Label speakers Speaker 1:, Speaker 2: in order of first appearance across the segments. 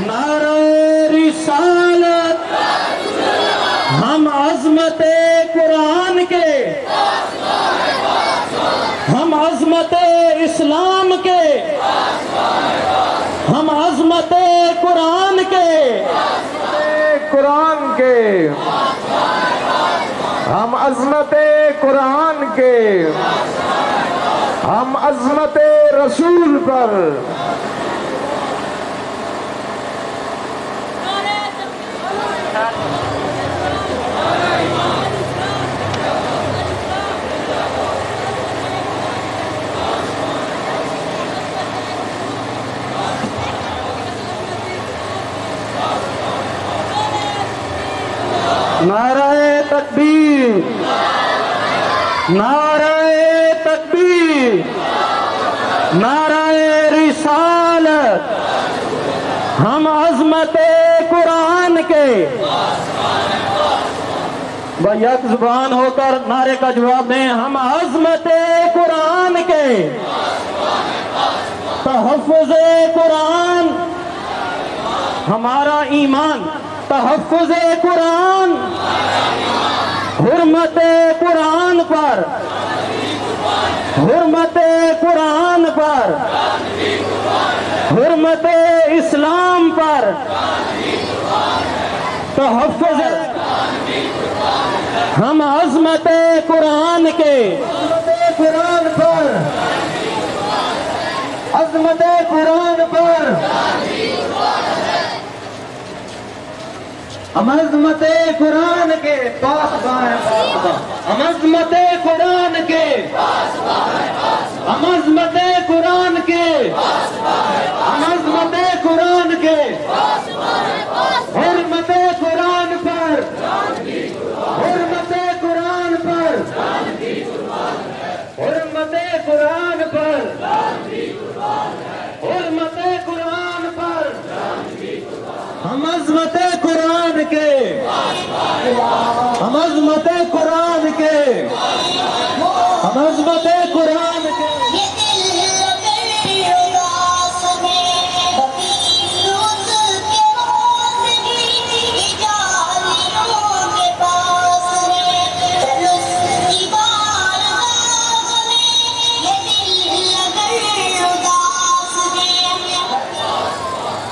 Speaker 1: نعرہ رسالت ہم عظمت قرآن کے، ہم عظمت اسلام کے، ہم عظمت قرآن کے،
Speaker 2: ہم عظمت قرآن کے، ہم عظمت رسول پر
Speaker 1: نعرہ تکبیر، نعرہ تکبیر، نعرہ رسالت ہم عظمت قرآن کے۔ یک زبان ہو کر نعرے کا جواب دیں، ہم عظمت قرآن کے، تحفظ قرآن ہمارا ایمان، تحفظ قرآن، حرمت قرآن پر، حرمت قرآن پر، حرمت اسلام پر، تحفظ ہم عظمت قرآن کے، قرآن پر، عظمت قرآن پر، ہم عظمت قرآن کے پاسبان، ہم عظمت قرآن کے، ہم عظمت قرآن کے، ہم عظمت قرآن کے، حرمت قرآن پر، حرمت قرآن پر، حرمت قرآن پر، حرمت قرآن پر، ہم عظمت قرآن کے، ہم عظمت قرآن کے، ہم عظمت قرآن کے۔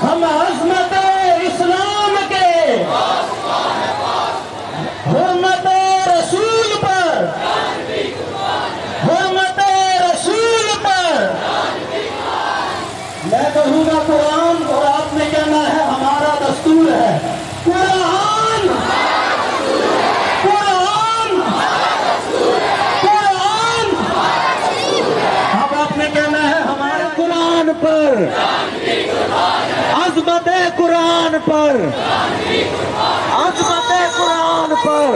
Speaker 1: ہم عظمت اسلام کے، حرمت رسول پر، حرمت رسول پر، میں کہوں گا قرآن اور آپ نے کہنا ہے ہمارا دستور ہے، قرآن، قرآن، قرآن، اب آپ نے کہنا ہے ہمارے قرآن پر، عظمت قرآن پر، عظمت قرآن پر،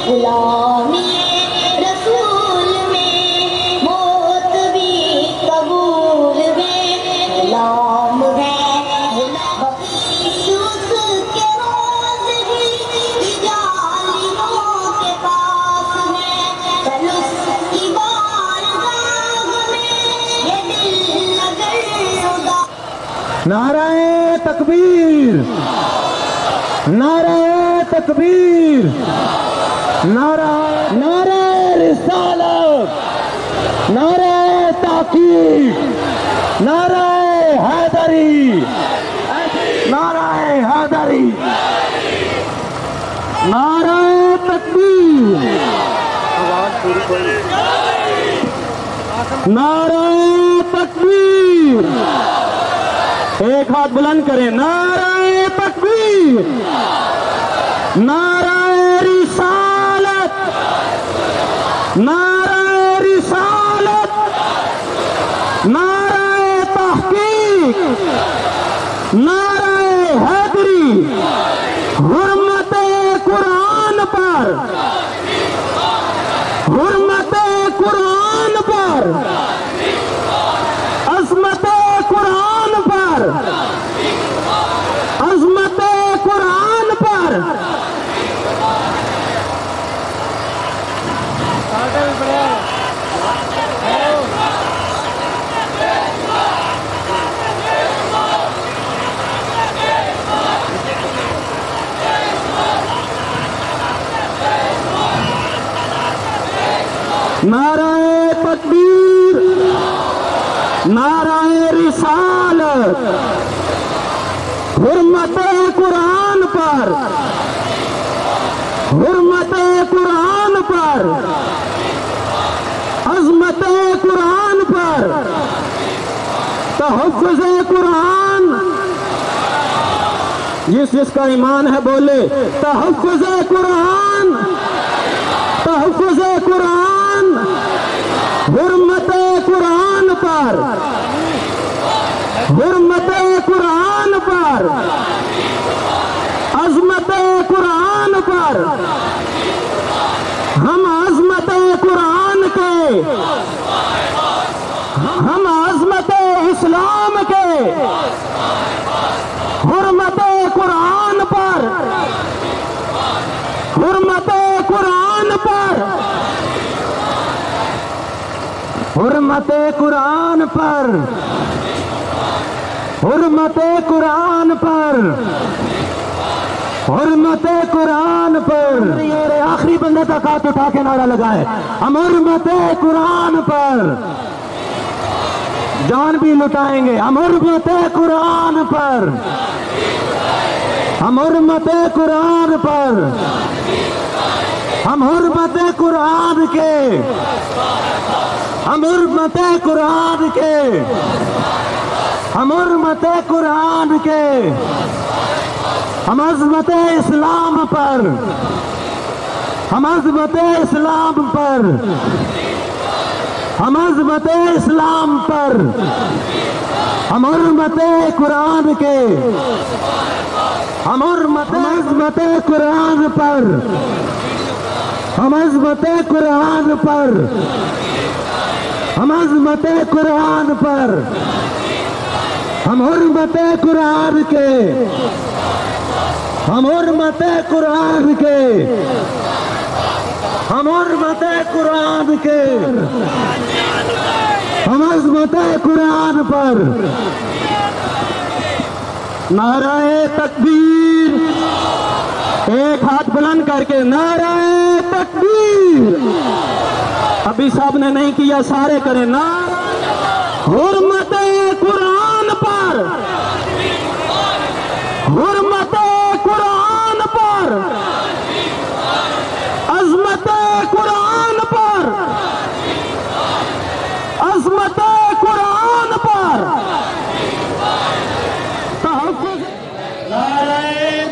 Speaker 3: غلامی رسول میں موت بھی قبول ہے، غلام ہے یوسف کے روز ہی جالیوں کے پاس ہے، تلس کی بارگاہ میں یہ دل اگر اداس۔
Speaker 1: نعرہ تکبیر، نعرہ تکبیر، نعرہ رسالت، نعرہ تحقیق، نعرہ حیدری، نعرہ حیدری۔ نعرہ تکبیر، نعرہ تکبیر، ایک ہاتھ بلند کریں، نعرہ تکبیر، نعرہ رسالت، نعرہ رسالت، نعرہ تحقیق، نعرہ حیدری، حرمت قرآن پر، حرمت قرآن پر، عظمت قرآن پر، عظمت قرآن پر، نعرہ تکبیر، نعرہ رسالت، حرمت قرآن پر، حرمت قرآن پر، عظمت قرآن پر، تحفظ قرآن، جس کا ایمان ہے بولے تحفظ قرآن، تحفظ قرآن، حرمت قرآن پر، حرمت قرآن پر، عظمت قرآن پر، ہم عظمت قرآن کے، ہم عظمت اسلام کے، حرمت قرآن پر، حرمت قرآن پر، حرمت قرآن پر، حرمت قرآن پر، حرمت قرآن پر، اور آخری بندے تک ہاتھ اٹھا کے نعرہ لگائے، ہم حرمت قرآن پر جان بھی لٹائیں گے، ہم حرمت قرآن پر، ہم حرمت قرآن پر، ہم حرمت قرآن کے، ہم حرمت قرآن کے، ہم حرمت قرآن کے، ہم عظمت اسلام پر، ہم عظمت اسلام پر، ہم عظمت اسلام پر، ہم حرمت قرآن کے، ہم حرمت عظمت قرآن پر، ہم عظمت قرآن پر، ہم عظمت قرآن پر، ہم حرمت قرآن کے، ہم حرمت قرآن کے، ہم حرمت قرآن کے، ہم عظمت قرآن پر، نعرہ تکبیر، ایک ہاتھ بلند کر کے نعرہ تکبیر، ابھی صاحب نے نہیں کیا، سارے کریں، نعرہ حرمت قرآن پر، حرمت قرآن پر، عظمت قرآن پر، عظمت قرآن پر، تحفظ، نعرہ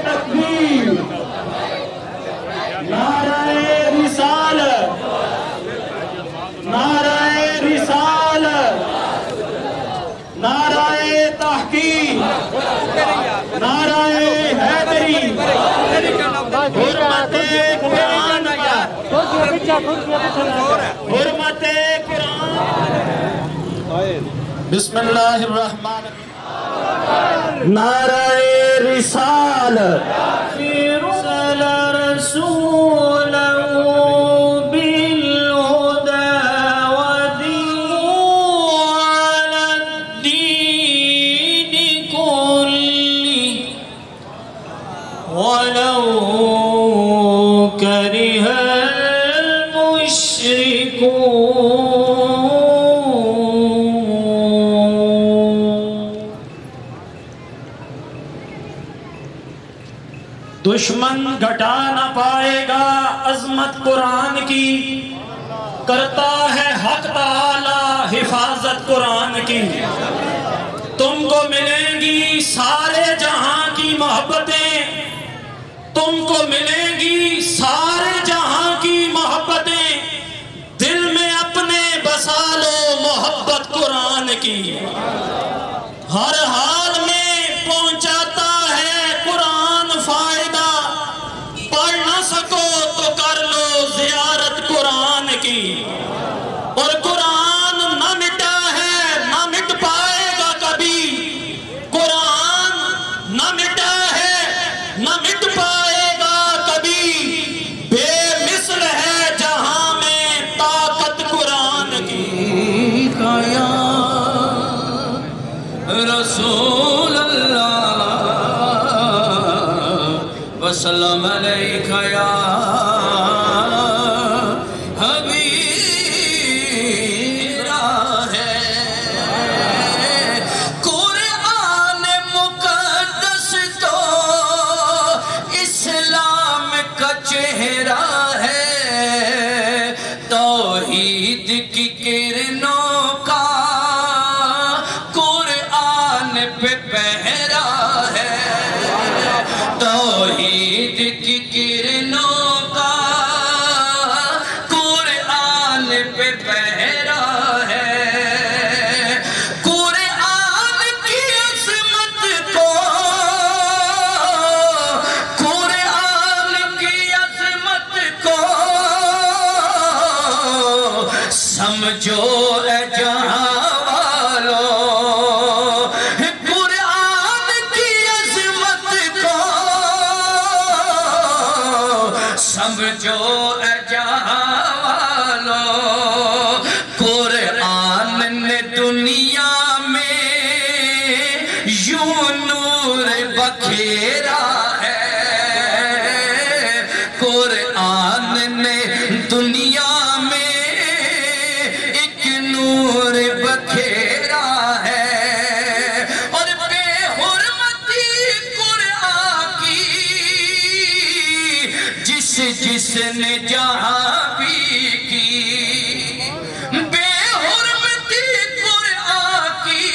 Speaker 1: تکبیر، نعرہ رسالت، نعرہ رسالت، نعرہ تحقیق، نعرہ حیدری، حرمت قرآن پر، حرمت قرآن، بسم اللہ الرحمن الرحیم، نعرہ رسالت، ارسل رسولہ بالہدی ودین علی الدین کلہ ولو کرہ المشرکون۔
Speaker 4: دشمن گھٹا نہ پائے گا عظمت قرآن کی، کرتا ہے حق تعالی حفاظت قرآن کی۔ تم کو ملیں گی سارے جہاں کی محبتیں، تم کو ملیں گی سارے جہاں کی محبتیں، دل میں اپنے بسا لو محبت قرآن کی۔ ہر حال میں پہنچاتا ہے قرآن فائدہ، پڑھ نہ سکو تو کر لو زیارت قرآن کی۔ اور قرآن نہ مٹا ہے نہ مٹ پائے گا کبھی، قرآن نہ مٹا ہے نہ مٹ پائے گا کبھی، بے مثل ہے جہاں میں طاقت قرآن کی۔
Speaker 5: یا رسول اللہ وسلم علیکہ یا سمجھو اے جہاں والو قرآن کی عظمت کو، سمجھو اے جہاں والو قرآن نے دنیا میں یوں نور بکھیرا ہے، قرآن نے دنیا بکھیرا ہے، اور بے حرمتی قرآن کی جس نے جہاں بھی کی، بے حرمتی قرآن کی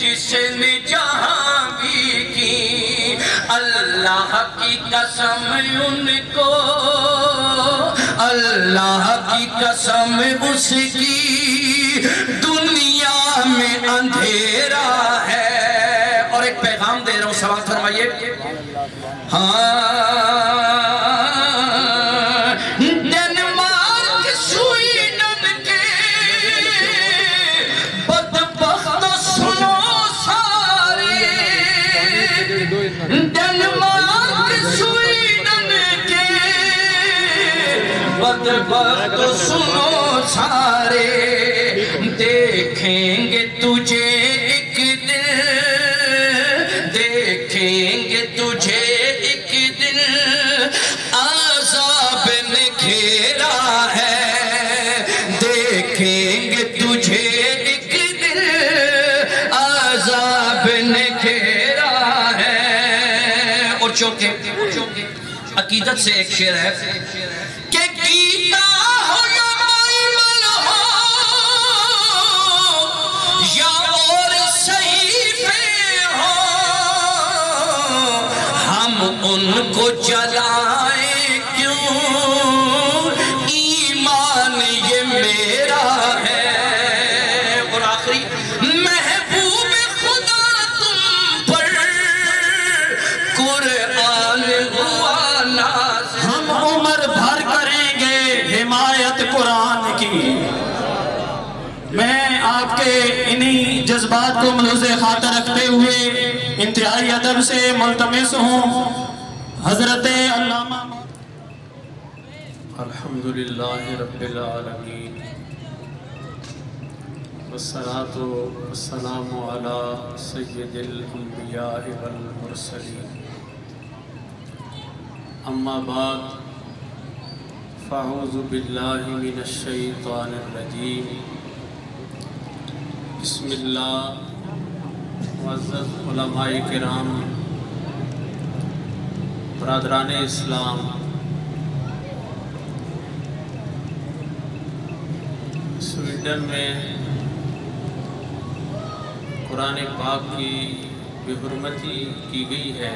Speaker 5: جس نے جہاں بھی کی، اللہ کی قسم ان کو، اللہ کی قسم اس کی دنیا میں اندھیرا ہے۔ اور ایک پیغام دے رہا ہوں، سوال فرمائیے۔ ڈنمارک سویڈن کے بدبخت سنو سارے، ڈنمارک سویڈن کے بدبخت سنو سارے، دیکھیں گے تجھے ایک دن، دیکھیں گے تجھے ایک دن، عذاب نے گھیرا ہے، دیکھیں گے تجھے ایک دن، عذاب نے گھیرا ہے۔ اور چونکہ عقیدت سے ایک شعر ہے کہ گیتا ہو یا بائبل ہو یا اور صحیفے ہو، ہم ان کو جلائیں کیوں، ایمان یہ میرا ہے۔ اور آخری، محبوب خدا تم پر قرآن ہوا نازل،
Speaker 4: ہم عمر بھر کریں گے حمایت قرآن کی۔ میں آپ کے انہی جذبات کو ملحوظ خاطر رکھتے ہوئے انتہائی ادب سے ملتمس ہوں حضرت علامہ
Speaker 6: الحمدللہ رب العالمین، والصلاة والسلام علی سید الانبیاء والمرسلین، اما بعد فاعوذ باللہ من الشیطان الرجیم، بسم اللہ۔ معزز علماء کرام، برادران اسلام، سویڈن میں قرآن پاک کی بے حرمتی کی گئی ہے،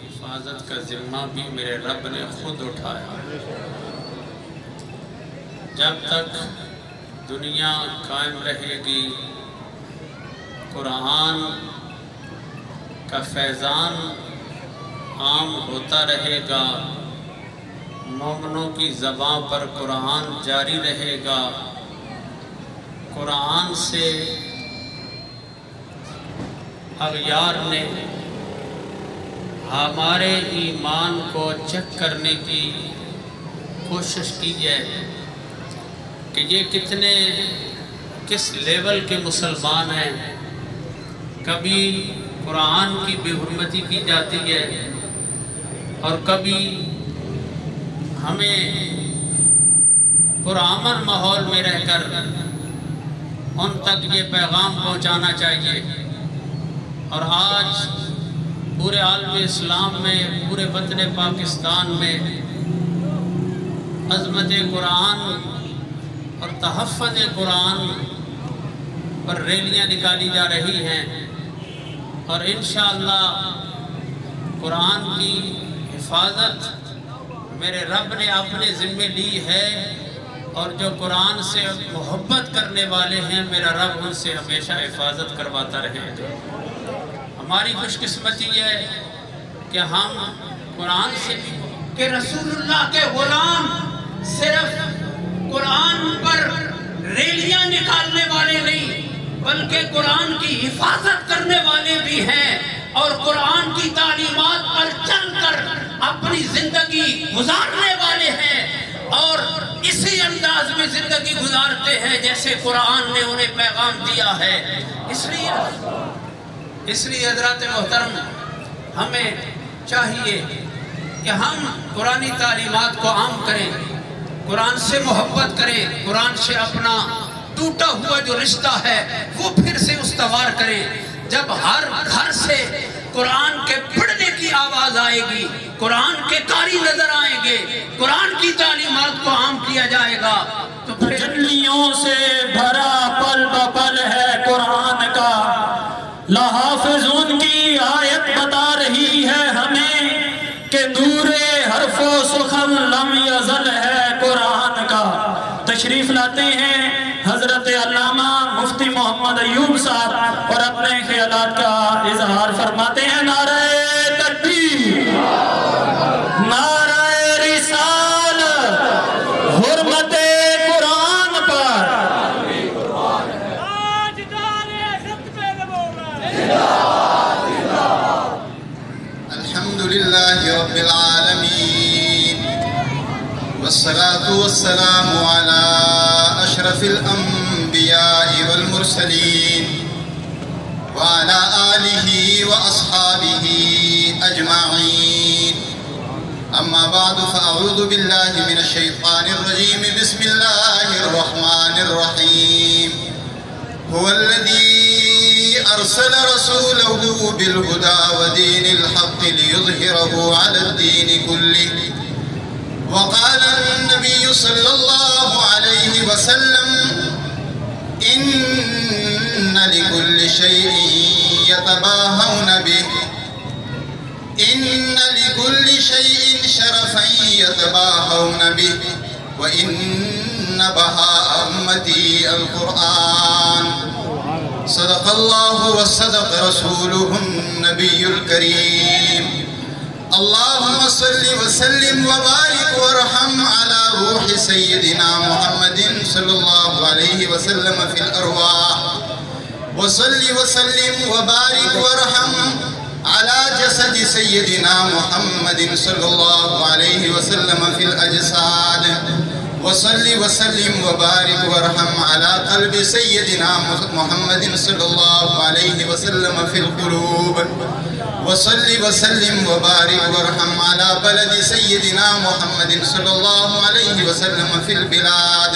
Speaker 6: حفاظت کا ذمہ بھی میرے رب نے خود اٹھایا۔ جب تک دنیا قائم رہے گی، قرآن کا فیضان عام ہوتا رہے گا، مومنوں کی زبان پر قرآن جاری رہے گا، قرآن سے اغیار نے ہمارے ایمان کو چیک کرنے کی کوشش کی ہے کہ یہ کس لیول کے مسلمان ہیں۔ کبھی قرآن کی بے حرمتی کی جاتی ہے اور کبھی ہمیں پرامن ماحول میں رہ کر ان تک یہ پیغام پہنچانا چاہیے۔ اور آج پورے عالم اسلام میں، پورے وطن پاکستان میں عظمت قرآن اور تحفظ قرآن پر ریلیاں نکالی جا رہی ہیں، اور انشاءاللہ قرآن کی حفاظت میرے رب نے اپنے ذمے لی ہے، اور جو قرآن سے محبت کرنے والے ہیں میرا رب ان سے ہمیشہ حفاظت کرواتا رہے گا۔ ہماری خوش قسمتی ہے کہ ہم قرآن سے کہ رسول اللہ کے غلام صرف قرآن پر ریلیاں نکالنے والے نہیں بلکہ قرآن کی حفاظت کرنے والے بھی ہیں، اور قرآن کی تعلیمات پر چل کر اپنی زندگی گزارنے والے ہیں، اور اسی انداز میں زندگی گزارتے ہیں جیسے قرآن نے انہیں پیغام دیا ہے۔ اس لیے حضرات محترم، ہمیں چاہیے کہ ہم قرآنی تعلیمات کو عام کریں، قرآن سے محبت کریں، قرآن سے اپنا ٹوٹا ہوا جو رشتہ ہے وہ پھر سے استوار کریں۔ جب ہر گھر سے قرآن کے پڑھنے کی آواز آئے گی، قرآن کے قاری نظر آئیں گے، قرآن کی تعلیمات کو عام کیا جائے گا، تو
Speaker 4: تجلیوں سے بھرا پل بپل ہے قرآن کا، لحافظون کی آیت بتا رہی ہے ہمیں کہ نور حرف و سخن لم یزل ہے قرآن کا۔ تشریف لاتے ہیں حضرت علامہ مفتی محمد ایوب صاحب اور اپنے خیالات کا اظہار فرماتے ہیں۔ نعرہ تکبیر، نعرہ رسالت، حرمت قرآن پر۔
Speaker 7: الحمدللہ رب العالمین، والصلاة والسلام على أشرف الأنبياء والمرسلين وعلى آله وأصحابه أجمعين، أما بعد فأعوذ بالله من الشيطان الرجيم، بسم الله الرحمن الرحيم، هو الذي أرسل رسوله بالهدى ودين الحق ليظهره على الدين كله، وقال النبي صلى الله عليه وسلم إن لكل شيء يتباهون به، إن لكل شيء شرفا يتباهون به، وإن بهاء أمتي القرآن، صدق الله وصدق رسوله النبي الكريم، اللهم صل وسلم وبارك وارحم على روح سيدنا محمد صلى الله عليه وسلم في الأرواح، وصل وسلم وبارك وارحم على جسد سيدنا محمد صلى الله عليه وسلم في الأجساد، وصل وسلم وبارك وارحم على قلب سيدنا محمد صلى الله عليه وسلم في القلوب، وصل وسلم وبارك وارحم على بلد سيدنا محمد صلى الله عليه وسلم في البلاد،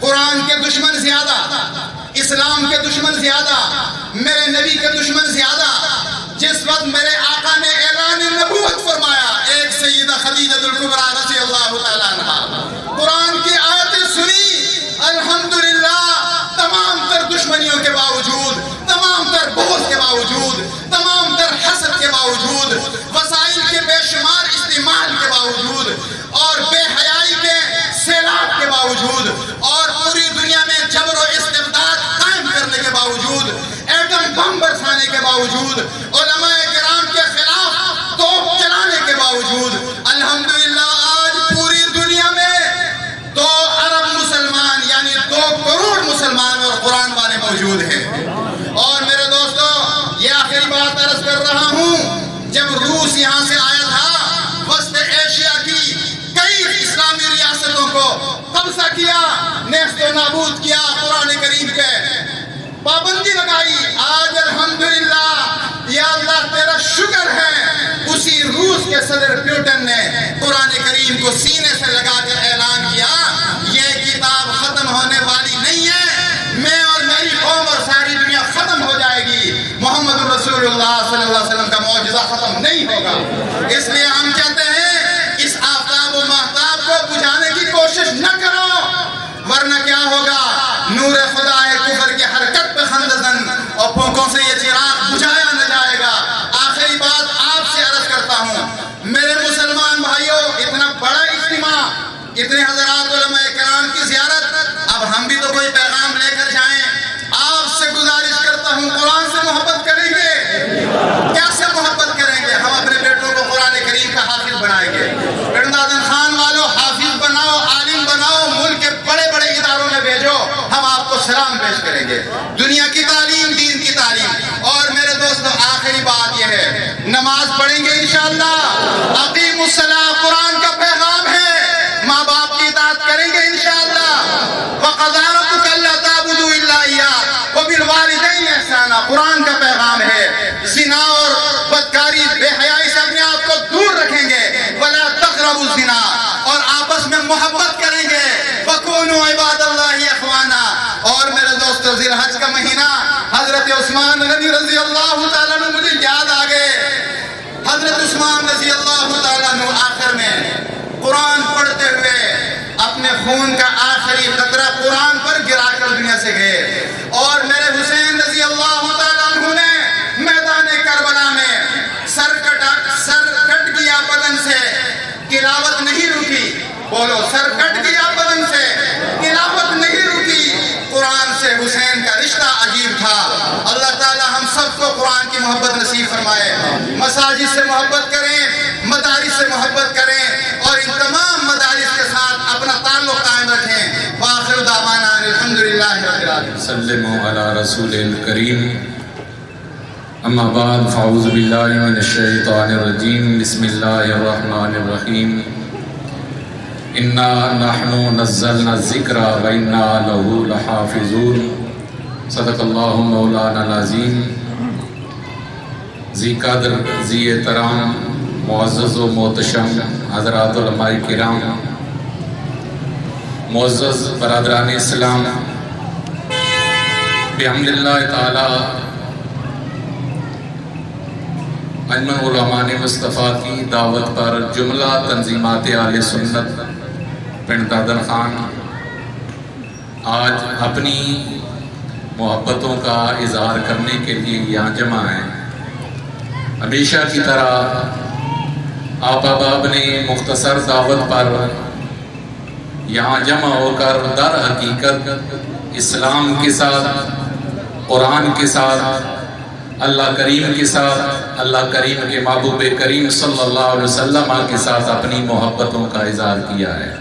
Speaker 7: قرآن کے دشمن زیادہ، اسلام کے دشمن زیادہ، میرے نبی کے دشمن زیادہ. جس وقت میرے آقا نے اعلان نبوت فرمایا، ایک سیدہ خدیجہ الکبریٰ رضی اللہ تعالیٰ عنہ قرآن کی آیتیں سنی، الحمدللہ تمام تر دشمنیوں کے باوجود، تمام تر بغض کے باوجود، تمام تر حسد کے باوجود، وسائل کے بے شمار استعمال کے باوجود اور بے حیائی کے سیلاب کے باوجود اور پوری دنیا میں جبر و استبداد قائم کرنے کے باوجود، ایٹم بم برسانے کے باوجود، علماء کرام کے خلاف توپ چلانے کے باوجود، الحمدللہ آج پوری دنیا میں 2 ارب مسلمان یعنی 2 کروڑ مسلمان اور قرآن والے موجود ہیں. اور میرے دوستو یہ آخری بات عرض کر رہا ہوں، جب روس یہاں سے آیا تھا، وسط ایشیا کی کئی اسلامی ریاستوں کو قبضہ کیا، نیست و نابود کیا، قرآن کریم پہ پابندی لگائی. آج الحمدللہ یا اللہ تیرا شکر ہے، اسی روس کے صدر پیوٹن نے قرآن کریم کو سینے سے لگا کر اعلان کیا یہ کتاب ختم ہونے والی نہیں ہے، میں اور میری قوم اور ساری دنیا ختم ہو جائے گی، محمد رسول اللہ صلی اللہ علیہ وسلم کا معجزہ ختم نہیں ہوگا. اس لیے ہم چاہتے ہیں اس آفتاب و مہتاب کو بجھانے کی کوشش نہ کرو، ورنہ کیا ہوگا، نور خدا کفر کی حرکت پہ خندزن اور پھونکوں سے یہ چراغ بجھایا نہ جائے گا. آخری بات آپ سے عرض کرتا ہوں، میرے مسلمان بھائیوں، اتنا بڑا اجتماع، اتنے حضرات علماء کرام کی زیارت، اب ہم بھی تو کوئی پیغام لے کر جائیں. آپ سے گزارش کرتا ہوں، قرآن سے محبت کریں گے؟ کیسے محبت کریں گے؟ ہم اپنے بیٹوں کو قرآن کریم کا حافظ بنائیں گے. پردادن خان والوں، حافظ بناؤ، عالم بناؤ، ملک کے بڑے بڑے اداروں میں بھیجو، ہم آپ کو سلام پیش کریں گے. دنیا کی تعلیم، دین کی تعلیم. اور میرے دوستو آخری بات یہ ہے، نماز پڑھیں گے انشاءاللہ، اقیموا الصلاۃ قرآن کا پیغام ہے، ماں باپ کی اطاعت کریں گے انشاءاللہ، وَقَضَىٰ رَبُّكَ أَلَّا تَعْبُدُوا إِلَّا إِيَّاهُ وَبِالْوَالِدَيْنِ إِحْسَانًا قرآن کا پیغام ہے. زنا اور بدکاری، بے حیائی سے اپنے آپ کو دور رکھیں گے، وَلَا تَقْرَبُوا الزِّنَا اور آپس میں محبت کریں گے، وَكُونُوا عِبَادَ اللَّهِ إِخْوَانًا. اور میرے دوستو ذی الحج کا مہینہ، حضرت عثمان غنی رضی اللہ تعالیٰ عنہ مجھے یاد آ گئے. حضرت عثمان رضی اللہ تعالیٰ عنہ آخر میں قرآن پڑھتے ہوئے اپنے خون کا آخری قطرہ قرآن پر گرا کر دنیا سے گئے. اور میرے حسین رضی اللہ تعالیٰ عنہ نے میدان کربلا میں سر کٹ گیا بدن سے، تلاوت نہیں رکی. بولو، سر کٹ گیا بدن سے، تلاوت نہیں رکی. قرآن سے حسین کا رشتہ عجیب تھا. اللہ تعالی ہم سب کو قرآن کی محبت نصیب فرمائے. مساجد سے محبت کریں، مدارس سے محبت کریں اور ان تمام مدارس کے ساتھ اپنا تعلق قائم رکھیں. وآخر دعوانا الحمدللہ رب العالمین.
Speaker 8: سلموا علی رسول الکریم. اما بعد فاعوذ باللہ من الشیطان الرجیم. بسم اللہ الرحمن الرحیم. انا نحن نزلنا الذکر وانا لہ لحافظون. صدق اللہ مولانا العظیم. ذی قدر، ذی احترام، معزز و محتشم حضرات علماء کرام، معزز برادران اسلام، بحمد اللہ تعالی انجمن علماء مصطفیٰ کی دعوت پر جملہ تنظیمات اہل سنت پنڈ دادن خان آج اپنی محبتوں کا اظہار کرنے کے لیے یہاں جمع ہیں. ہمیشہ کی طرح آپ احباب نے مختصر دعوت پر یہاں جمع ہو کر در حقیقت اسلام کے ساتھ، قرآن کے ساتھ، اللہ کریم کے ساتھ، اللہ کریم کے محبوب کریم صلی اللہ علیہ وسلم کے ساتھ اپنی محبتوں کا اظہار کیا ہے.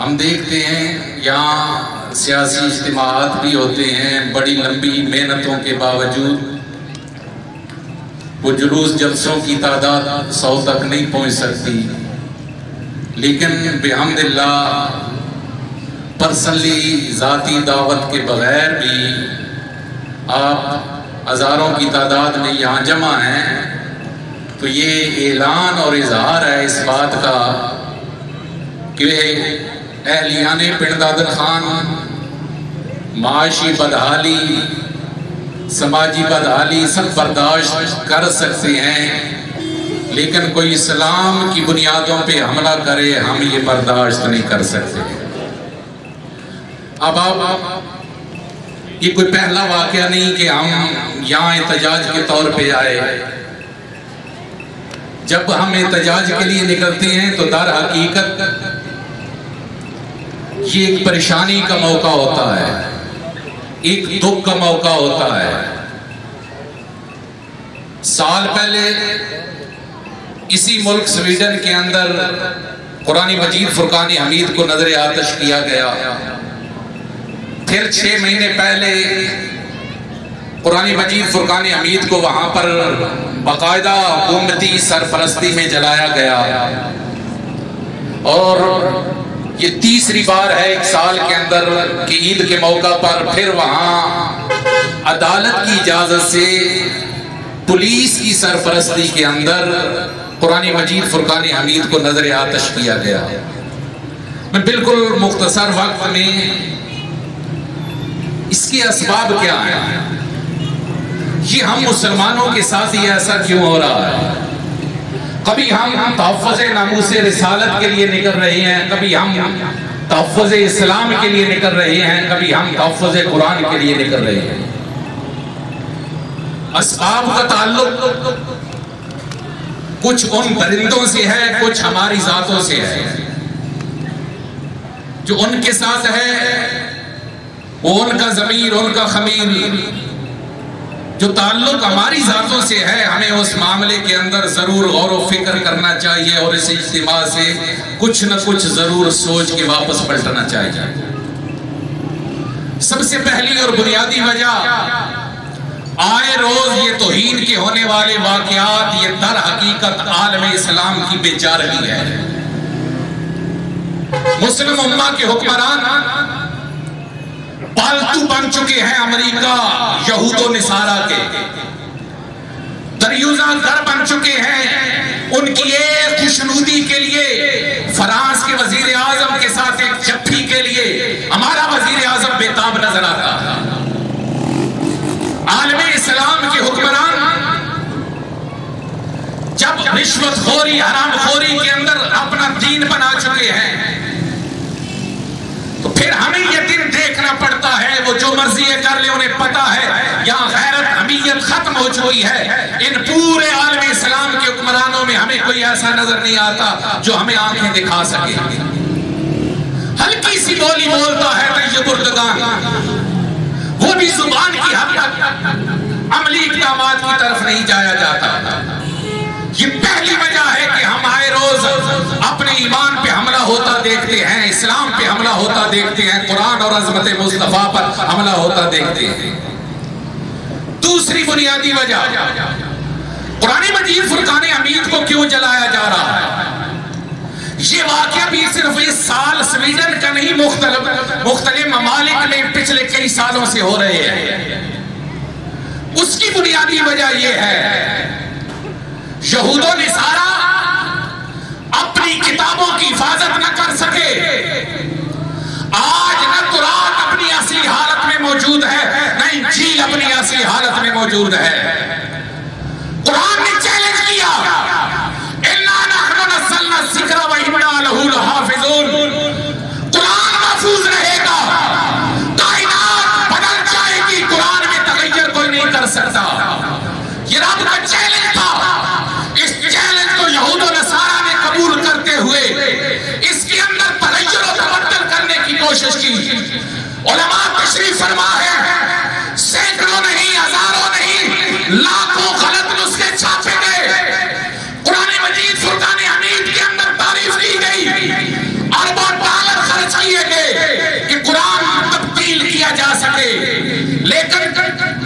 Speaker 8: ہم دیکھتے ہیں یہاں سیاسی اجتماعات بھی ہوتے ہیں، بڑی لمبی محنتوں کے باوجود وہ جلوس جلسوں کی تعداد 100 تک نہیں پہنچ سکتی، لیکن بحمد اللہ پرسنلی ذاتی دعوت کے بغیر بھی آپ ہزاروں کی تعداد میں یہاں جمع ہیں. تو یہ اعلان اور اظہار ہے اس بات کا کہ اہلیان پنڈ دادن خان معاشی بدحالی، سماجی بدحالی سب برداشت کر سکتے ہیں، لیکن کوئی اسلام کی بنیادوں پہ حملہ کرے ہم یہ برداشت نہیں کر سکتے۔ اب یہ کوئی پہلا واقعہ نہیں کہ ہم یہاں احتجاج کے طور پہ آئے۔ جب ہم احتجاج کے لیے نکلتے ہیں تو در حقیقت یہ ایک پریشانی کا موقع ہوتا ہے، ایک دکھ کا موقع ہوتا ہے۔ سال پہلے اسی ملک سویڈن کے اندر قرآن مجید فرقان حمید کو نظر آتش کیا گیا۔ پھر 6 مہینے پہلے قرآن مجید فرقان حمید کو وہاں پر باقاعدہ حکومتی سرپرستی میں جلایا گیا، اور یہ تیسری بار ہے ایک سال کے اندر کہ عید کے موقع پر پھر وہاں عدالت کی اجازت سے پولیس کی سرپرستی کے اندر قرآن مجید فرقان حمید کو نظر آتش کیا گیا۔ میں بالکل مختصر وقت میں اس کے اسباب کیا ہیں، یہ ہم مسلمانوں کے ساتھ یہ ایسا کیوں ہو رہا ہے؟ کبھی ہم تحفظ ناموس رسالت کے لیے نکل رہے ہیں، کبھی ہم تحفظ اسلام کے لیے نکل رہے ہیں، کبھی ہم تحفظ قرآن کے لیے نکل رہے ہیں۔ اسباب کا تعلق کچھ ان درندوں سے ہے، کچھ ہماری ذاتوں سے ہے۔ جو ان کے ساتھ ہے وہ ان کا ضمیر، ان کا خمیر، جو تعلق ہماری ذاتوں سے ہے، ہمیں اس معاملے کے اندر ضرور غور و فکر کرنا چاہیے اور اس اجتماع سے کچھ نہ کچھ ضرور سوچ کے واپس پلٹنا چاہیے۔ سب سے پہلی اور بنیادی وجہ، آئے روز یہ توہین کے ہونے والے واقعات یہ در حقیقت عالم اسلام کی بے چارگی ہے۔ مسلم امہ کے حکمران پالتو بن چکے ہیں امریکہ یہود و نصارہ کے، دریوزہ گر بن چکے ہیں ان کی ایک خوشنودی کے لیے۔ فرانس کے وزیر اعظم کے ساتھ ایک جھپی کے لیے ہمارا وزیر اعظم بےتاب نظر آتا ہے۔ عالم اسلام کے حکمران جب رشوت خوری، حرام خوری کے اندر اپنا دین بنا چکے ہیں تو پھر ہمیں یہ دن دیکھنا پڑتا ہے، وہ جو مرضی کر لے انہیں پتا ہے یہاں غیرت حمیت ختم ہو چکی ہے۔ ان پورے عالم اسلام کے حکمرانوں میں ہمیں کوئی ایسا نظر نہیں آتا جو ہمیں آنکھیں دکھا سکے۔ ہلکی سی بولی بولتا ہے تو یہ بردگان، وہ بھی زبان کی حد تک عملی اقدامات کی طرف نہیں جایا جاتا۔ یہ پہلی وجہ ہے کہ ہم آئے روز اپنے ایمان پہ حملہ ہوتا دیکھتے ہیں، اسلام پہ حملہ ہوتا دیکھتے ہیں، قرآن اور عظمت مصطفیٰ پر حملہ ہوتا دیکھتے ہیں۔ دوسری بنیادی وجہ، قرآن مجید فرقان حمید کو کیوں جلایا جا رہا ہے؟ یہ واقعہ بھی صرف اس سال سویڈن کا نہیں، مختلف ممالک میں پچھلے کئی سالوں سے ہو رہے ہیں۔ اس کی بنیادی وجہ یہ ہے یہود و نصارہ اپنی کتابوں کی حفاظت نہ کر سکے۔ آج نہ قرآن اپنی اصلی حالت میں موجود ہے، نہ انجیل اپنی اصلی حالت میں موجود ہے۔ قرآن نے چیلنج کیا، اِنَّا نَحْنُ نَزَّلْنَا الذِّكْرَ وَإِنَّا لَهُ لَحَافِظُونَ۔ قرآن محفوظ رہے گا، کائنات بدل جائے گی، قرآن میں تغیر کوئی نہیں کر سکتا۔ یہ رب کا چیلنج تھا۔ اس چیلنج کو یہود و نصارہ نے قبول کرتے ہوئے اس کے اندر تغیر و تبدل کرنے کی کوشش کی۔ علماء تشریف فرما ہے، سینکڑوں نہیں، ہزاروں نہیں، لاکھوں غلط نسخے چھاپے گئے۔ قرآن مجید فرقان حمید کے اندر تعریف کی گئی، اربوں ڈالر خرچ کیے گئے کہ قرآن تبدیل کیا جا سکے۔ لیکن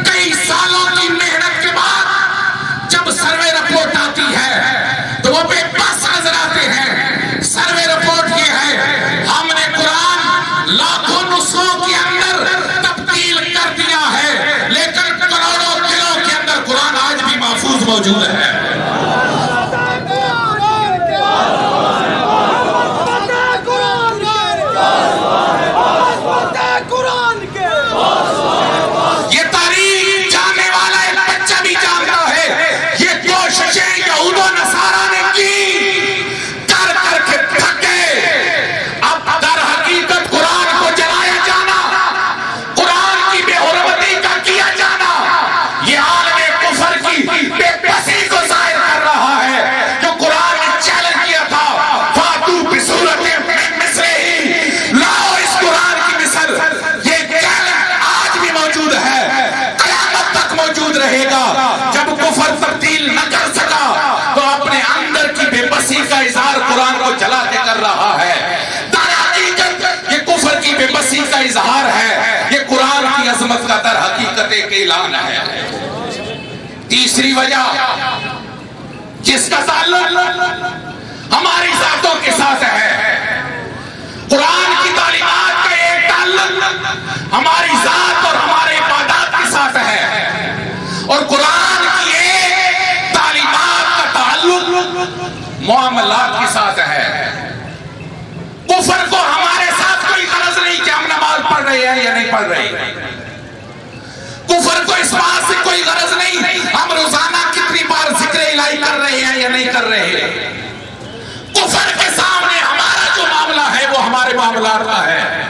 Speaker 8: کئی سالوں کی محنت کے بعد جب سروے رپورٹ آتی ہے تو وہ بے بس نظر آتے ہیں۔ سروے رپورٹ یہ ہے، ہم نے قرآن لاکھوں نسخوں کے اندر تبدیل کر دیا ہے، لیکن کروڑوں دلوں کے اندر قرآن آج بھی محفوظ موجود ہے۔ تبدیل نہ کر سکا تو اپنے اندر کی بے بسی کا اظہار قرآن کو جلا کے کر رہا ہے۔ در حقیقت یہ کفر کی بے بسی کا اظہار ہے، یہ قرآن کی عظمت کا در حقیقت ایک اعلان ہے۔ تیسری وجہ جس کا تعلق ہماری ذاتوں کے ساتھ ہے، قرآن کی تعلیمات کا ایک تعلق ہماری ذات اور ہمارے عبادات کے ساتھ ہے، اور قرآن کی ایک تعلیمات کا تعلق معاملات کے ساتھ ہے۔ کفر کو ہمارے ساتھ کوئی غرض نہیں کہ ہم نماز پڑھ رہے ہیں یا نہیں پڑھ رہے، کفر کو اس بات سے کوئی غرض نہیں ہم روزانہ کتنی بار ذکر الہی کر رہے ہیں یا نہیں کر رہے۔ کفر کے سامنے ہمارا جو معاملہ ہے وہ ہمارے معاملات کا ہے۔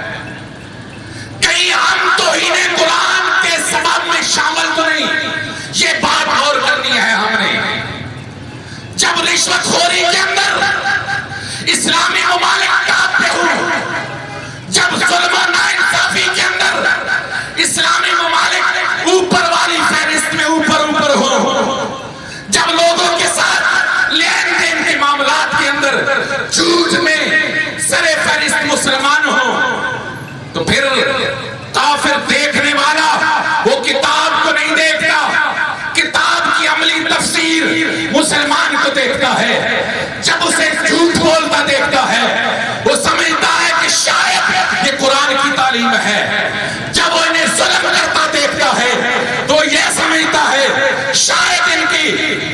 Speaker 8: کہیں ہم توہین قرآن کے سبب میں شامل تو نہیں، یہ بات غور کرنی ہے ہم نے۔ جب رشوت خوری کے اندر اسلامی ممالک کانپتے ہوں، جب ظلم و ناانصافی کے اندر اسلامی ممالک اوپر والی فہرست میں اوپر ہو، جب لوگوں کے ساتھ لین دین کے معاملات کے اندر جھوٹ میں سر فہرست مسلمان ہو، تو پھر کافر دیکھنے والا وہ کتاب کو نہیں دیکھتا، کتاب کی عملی تفسیر مسلمان کو دیکھتا ہے۔ جب اسے جھوٹ بولتا دیکھتا ہے وہ سمجھتا ہے کہ شاید یہ قرآن کی تعلیم ہے۔ جب وہ انہیں ظلم کرتا دیکھتا ہے تو یہ سمجھتا ہے شاید ان کی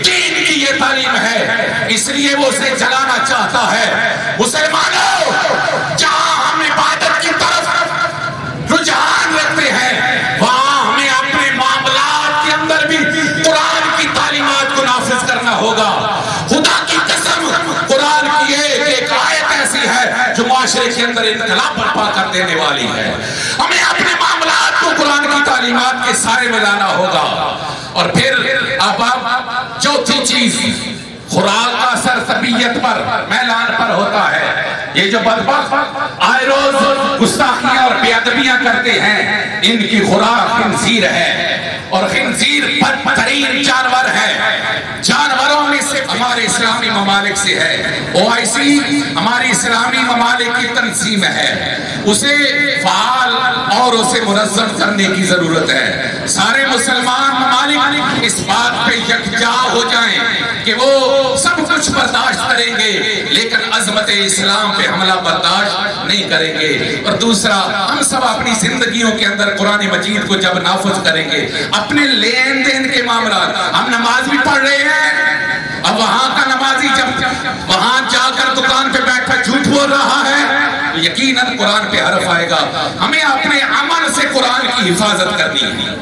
Speaker 8: دین کی یہ تعلیم ہے، اس لیے وہ اسے جلانا چاہتا ہے۔ مسلمانوں، جہاں ہم عبادت کی طرف رجحان رکھتے ہیں وہاں ہمیں اپنے معاملات کے اندر بھی قرآن کی تعلیمات کو نافذ کرنا ہوگا۔ خدا کی قسم، قرآن کی ایک آیت ایسی ہے جو معاشرے کے اندر انقلاب برپا کر دینے والی ہے۔ ہمیں اپنے معاملات کو قرآن کی تعلیمات کے سارے میں لانا ہوگا۔ اور پھر اب چوتھی چیز، خوراک کا اثر طبیعت پر، میلان پر ہوتا ہے۔ یہ جو بدبخت آئے روز گستاخیاں اور بے ادبیاں کرتے ہیں، ان کی خوراک خنزیر ہے، اور خنزیر بدترین جانور ہے۔ جانوروں میں سے ہمارے اسلامی ممالک سے ہے، OIC ہماری اسلامی ممالک کی تنظیم ہے، اسے فعال اور اسے منظم کرنے کی ضرورت ہے۔ سارے مسلمان ممالک اس بات پہ یکجا ہو جائیں کہ وہ سب کچھ برداشت کریں گے لیکن عظمت اسلام پہ حملہ برداشت نہیں کریں گے۔ اور دوسرا، ہم سب اپنی زندگیوں کے اندر قرآن مجید کو جب نافذ کریں گے، اپنے لین دین کے معاملات، ہم نماز بھی پڑھ رہے ہیں، اب وہاں کا نمازی جب وہاں جا کر دکان پہ بیٹھ کر جھوٹ بول رہا ہے، یقیناً قرآن پہ حرف آئے گا۔ ہمیں اپنے عمل سے قرآن کی حفاظت کرنی ہے۔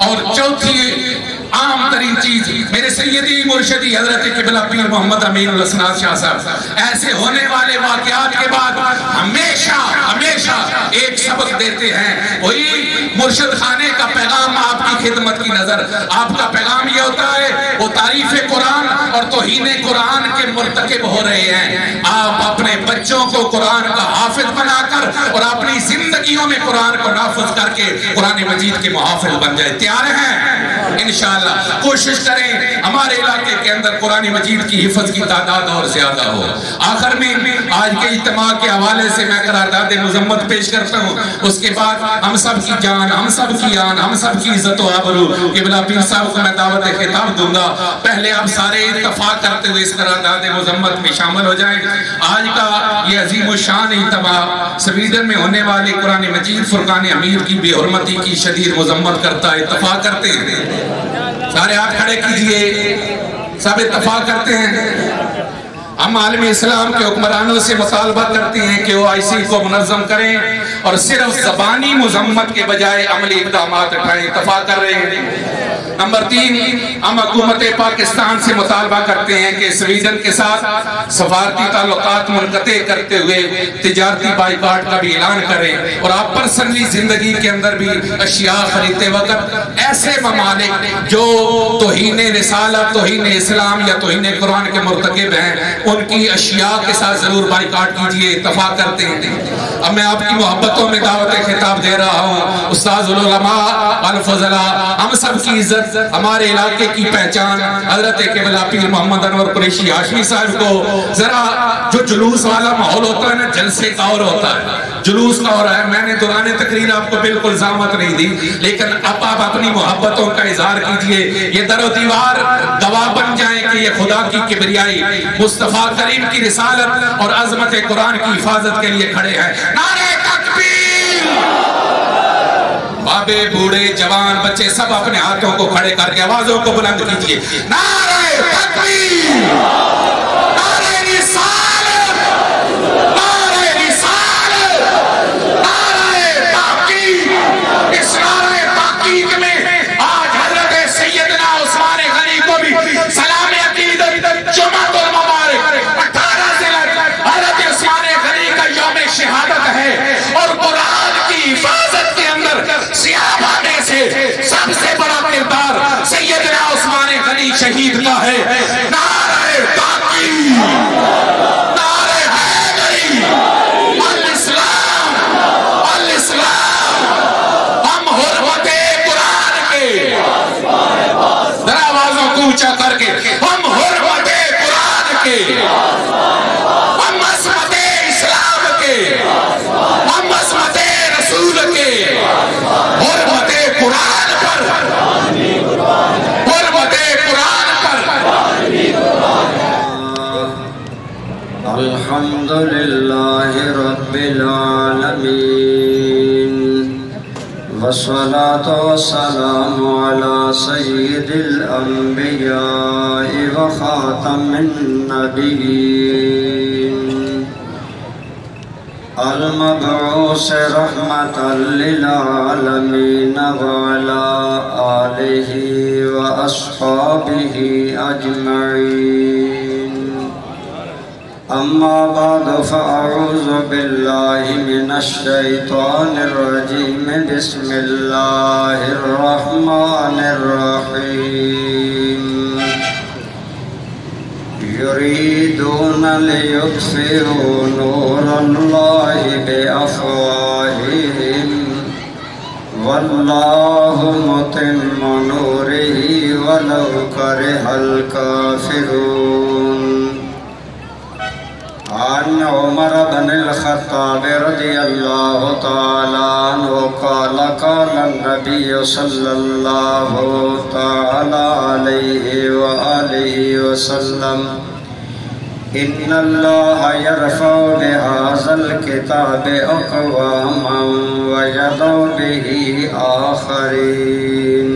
Speaker 8: اور چوتھی عام ترین چیز، میرے سیدی مرشدی حضرت قبلہ پیر محمد امین الاسناد شاہ صاحب ایسے ہونے والے واقعات کے بعد ہمیشہ ایک سبق دیتے ہیں، وہی مرشد خانے کا پیغام آپ کی خدمت کی نظر۔ آپ کا پیغام یہ ہوتا ہے، وہ تعریف قرآن اور توہین قرآن کے مرتکب ہو رہے ہیں، آپ اپنے بچوں کو قرآن کا حافظ بنا کر اور اپنی زندگیوں میں قرآن کو نافذ کر کے قرآن مجید کے محافظ بن جائے۔ تیار ہیں؟ انشاءاللہ کوشش کریں ہمارے علاقے کے اندر قرآن مجید کی حفظ کی تعداد اور زیادہ ہو۔ آخر میں آج کے اجتماع کے حوالے سے میں قرارداد مذمت پیش کرتا ہوں، اس کے بعد ہم سب کی جان، ہم سب کی آن، ہم سب کی عزت و آبرو قبلہ پیر صاحب کو میں دعوت خطاب دوں گا۔ پہلے آپ سارے اتفاق کرتے ہوئے اس قرارداد مذمت میں شامل ہو جائیں۔ آج کا یہ عظیم الشان اجتماع سویڈن میں ہونے والے قرآن مجید فرقان امیر کی بے حرمتی کی شدید مذمت کرتا ہے۔ اتفاق کرتے ہیں؟ سارے ہاتھ کھڑے کیجئے، سب اتفاق کرتے ہیں؟ ہم عالم اسلام کے حکمرانوں سے مطالبہ کرتے ہیں کہ OIC کو منظم کریں اور صرف زبانی مذمت کے بجائے عملی اقدامات اٹھائیں۔ اتفاق کر رہے ہیں؟ نمبر 3، ہم حکومت پاکستان سے مطالبہ کرتے ہیں کہ سویڈن کے ساتھ سفارتی تعلقات منقطع کرتے ہوئے تجارتی بائیکاٹ کا بھی اعلان کریں، اور آپ پرسنلی زندگی کے اندر بھی اشیاء خریدتے وقت ایسے ممالک جو توہین رسالت، توہین اسلام یا توہین قرآن کے مرتکب ہیں ان کی اشیاء کے ساتھ ضرور بائیکاٹ کیجئے۔ اتفاق کرتے ہیں؟ اب میں آپ کی محبتوں میں دعوت خطاب دے رہا ہوں. استاذ العلماء الفضلاء، ہم سب کی عزت، ہمارے علاقے کی پہچان حضرت قبلہ پیر محمد انور قریشی ہاشمی صاحب کو ذرا جو جلوس والا ماحول ہوتا ہے نا، جلسے کا اور ہوتا ہے، جلوس کا ہو رہا ہے. میں نے دوران تقریر آپ کو بالکل زحمت نہیں دی، لیکن اب آپ اپنی محبتوں کا اظہار کیجئے. یہ در و دیوار گواہ بن جائیں کہ یہ خدا کی کبریائی، مصطفیٰ کریم کی رسالت اور عظمت قرآن کی حفاظت کے لیے کھڑے ہیں. نعرہ تکبیر! بابے، بوڑھے، جوان، بچے سب اپنے ہاتھوں کو کھڑے کر کے آوازوں کو بلند کیجئے. نعرہ تکبیر! نعرہ رسالت! نعرہ رسالت! نعرہ تحقیق! اس نعرہ تحقیق میں آج حضرت سیدنا عثمان غنی کو بھی سلام عقیدت جمعۃ المبارک 18 ذیلحج حضرت عثمان غنی کا یوم شہادت ہے، اور قرآن کی حفاظت کے اندر صحابہ میں سے سب سے بڑا کردار سیدنا عثمان غنی شہید کا ہے. نعرہ تحقیق! نعرہ حیدری! الاسلام! الاسلام! ہم حرمت قرآن کے، ذرا آوازوں کو اونچا کر کے، ہم حرمت قرآن کے، ہم عظمت اسلام کے، ہم عظمت رسول کے، حرمت قرآن پر، حرمت قرآن پر.
Speaker 9: الحمدللہ رب العالمین، والصلاة والسلام على سید الانبیاء وخاتم النبیین، المبعوث رحمة للعالمین وعلى آلہ وأصحابہ اجمعین. اما بعد فاعوذ باللہ من الشیطان الرجیم، بسم اللہ الرحمن الرحیم. یریدون لیطفئوا نور اللہ بافواہہم واللہ متم نورہ ولو کرہ الکافرون. عن عمر بن الخطاب رضی اللہ تعالیٰ عنہ قال قال النبی صلی اللہ تعالیٰ علیہ وآلہ وسلم ان اللہ یرفع بهذا الكتاب اقواما ویضع به آخرین،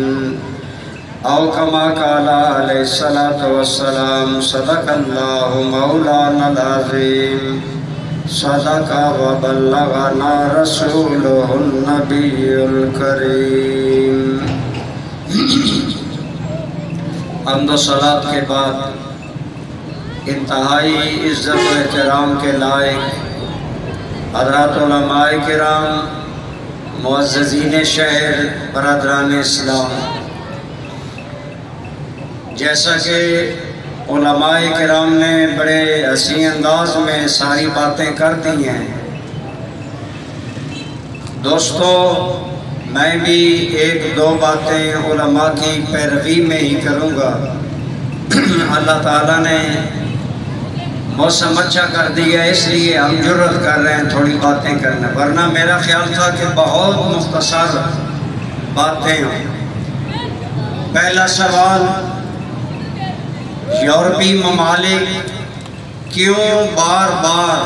Speaker 9: او کما قال علیہ الصلاۃ والسلام. صدق اللہ مولانا العظیم، صدق وبلغنا رسولہ النبی الکریم. حمد و صلاۃ کے بعد انتہائی عزت و احترام کے لائق حضرات علماء کرام، معززین شہر، برادران اسلام، جیسا کہ علماء کرام نے بڑے حسین انداز میں ساری باتیں کر دی ہیں، دوستو میں بھی ایک دو باتیں علماء کی پیروی میں ہی کروں گا. اللہ تعالیٰ نے موسم اچھا کر دیا، اس لیے ہم جرت کر رہے ہیں تھوڑی باتیں کرنا، ورنہ میرا خیال تھا کہ بہت مختصر باتیں ہوں. پہلا سوال، یورپی ممالک کیوں بار بار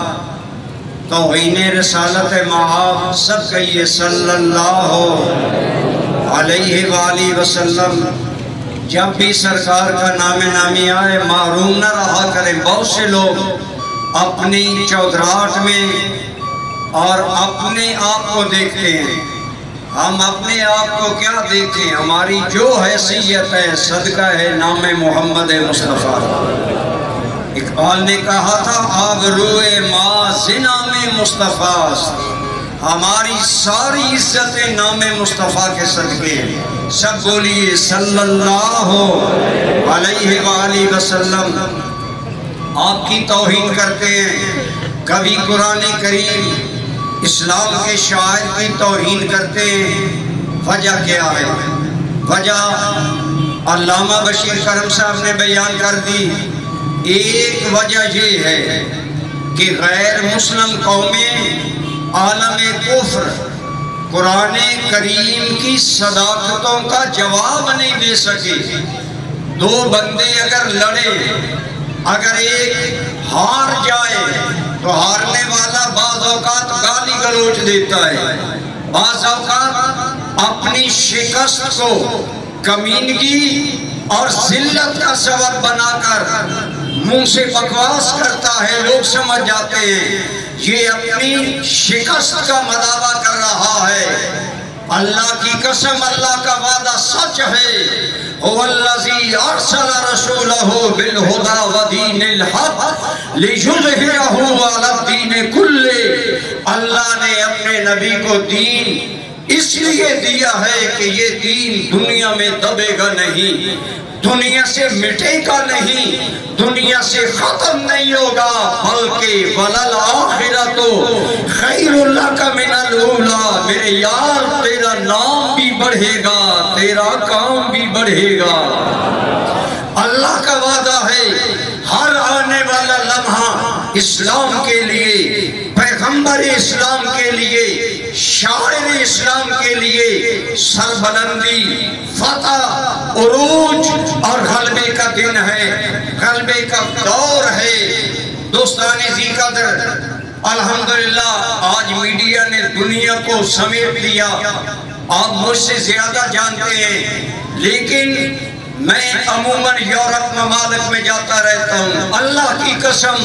Speaker 9: توہین رسالت مآب، سب کہیے صلی اللہ علیہ وآلہ وسلم، جب بھی سرکار کا نام نامی آئے محروم نہ رہا کریں. بہت سے لوگ اپنی چودراہٹ میں اور اپنے آپ کو دیکھتے ہیں، ہم اپنے آپ کو کیا دیکھیں، ہماری جو حیثیت ہے صدقہ ہے نام محمد مصطفیٰ. اقبال نے کہا تھا آبروئے ما زنام مصطفیٰ، ہماری ساری عزتیں نام مصطفیٰ کے صدقے ہیں. سب بولیے صلی اللہ علیہ وآلہ وسلم. آپ کی توہین کرتے ہیں، کبھی قرآن کریم اسلام کے شاعر کی توہین کرتے ہیں، وجہ کیا ہے؟ وجہ علامہ بشیر کرم صاحب نے بیان کر دی۔ ایک وجہ یہ ہے کہ غیر مسلم قومیں عالم کفر قرآن کریم کی صداقتوں کا جواب نہیں دے سکے۔ دو بندے اگر لڑے، اگر ایک ہار جائے تو ہارنے والا بعض اوقات گالی گلوچ دیتا ہے، بعض اوقات اپنی شکست کو کمینگی اور ذلت کا سبب بنا کر منہ سے بکواس کرتا ہے، لوگ سمجھ جاتے ہیں یہ اپنی شکست کا مداوع کر رہا ہے۔ اللہ کی قسم، اللہ کا وعدہ سچ ہے، هو الذی ارسل رسولہ بالہدی ودین الحق لیظہرہ علی الدین کلہ۔ اللہ نے اپنے نبی کو دین اس لیے دیا ہے کہ یہ دین دنیا میں دبے گا نہیں، دنیا سے مٹے گا نہیں، دنیا سے ختم نہیں ہوگا، بلکہ وَلَلْآخِرَةُ خَيْرٌ لَكَ مِنَ الْأُولَىٰ۔ میرے یار تیرا نام بھی بڑھے گا، تیرا کام بھی بڑھے گا۔ اللہ کا وعدہ ہے ہر آنے والا لمحہ اسلام کے لیے، پیغمبر اسلام کے لیے، شاعر اسلام کے لیے سربلندی، فتح، عروج اور غلبے کا دن ہے، غلبے کا دور ہے۔ دوستان ذی قدر، الحمدللہ آج میڈیا نے دنیا کو سمیٹ لیا، آپ مجھ سے زیادہ جانتے ہیں، لیکن میں عموماً یورپ ممالک میں جاتا رہتا ہوں۔ اللہ کی قسم،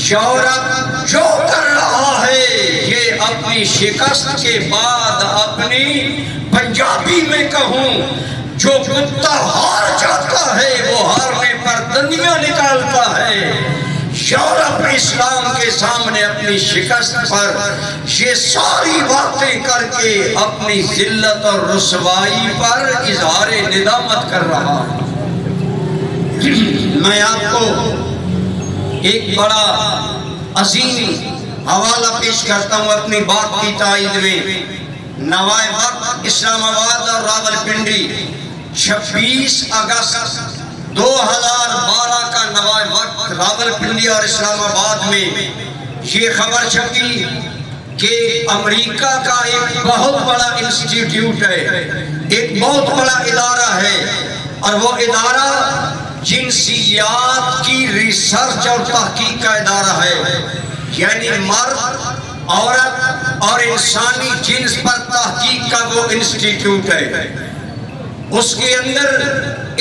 Speaker 9: یورپ جو کر رہا ہے یہ اپنی شکست کے بعد اپنی پنجابی میں کہوں، جو کتا ہار جاتا ہے وہ ہارنے پر دندیاں نکالتا ہے۔ یورپ اسلام کے سامنے اپنی شکست پر یہ ساری باتیں کر کے اپنی ذلت اور رسوائی پر اظہار ندامت کر رہا ہے۔ میں آپ کو ایک بڑا عظیم حوالہ پیش کرتا ہوں اپنی بات کی تائید میں۔ نوائے وقت اسلام آباد اور راول پنڈی 26 اگست 2012 کا نوائے وقت راول پنڈی اور اسلام آباد میں یہ خبر چھپی کہ امریکہ کا ایک بہت بڑا انسٹیٹیوٹ ہے، ایک بہت بڑا ادارہ ہے، اور وہ ادارہ جنسیات کی ریسرچ اور تحقیق کا ادارہ ہے، یعنی مرد، عورت اور انسانی جنس پر تحقیق کا وہ انسٹیٹیوٹ ہے۔ اس کے اندر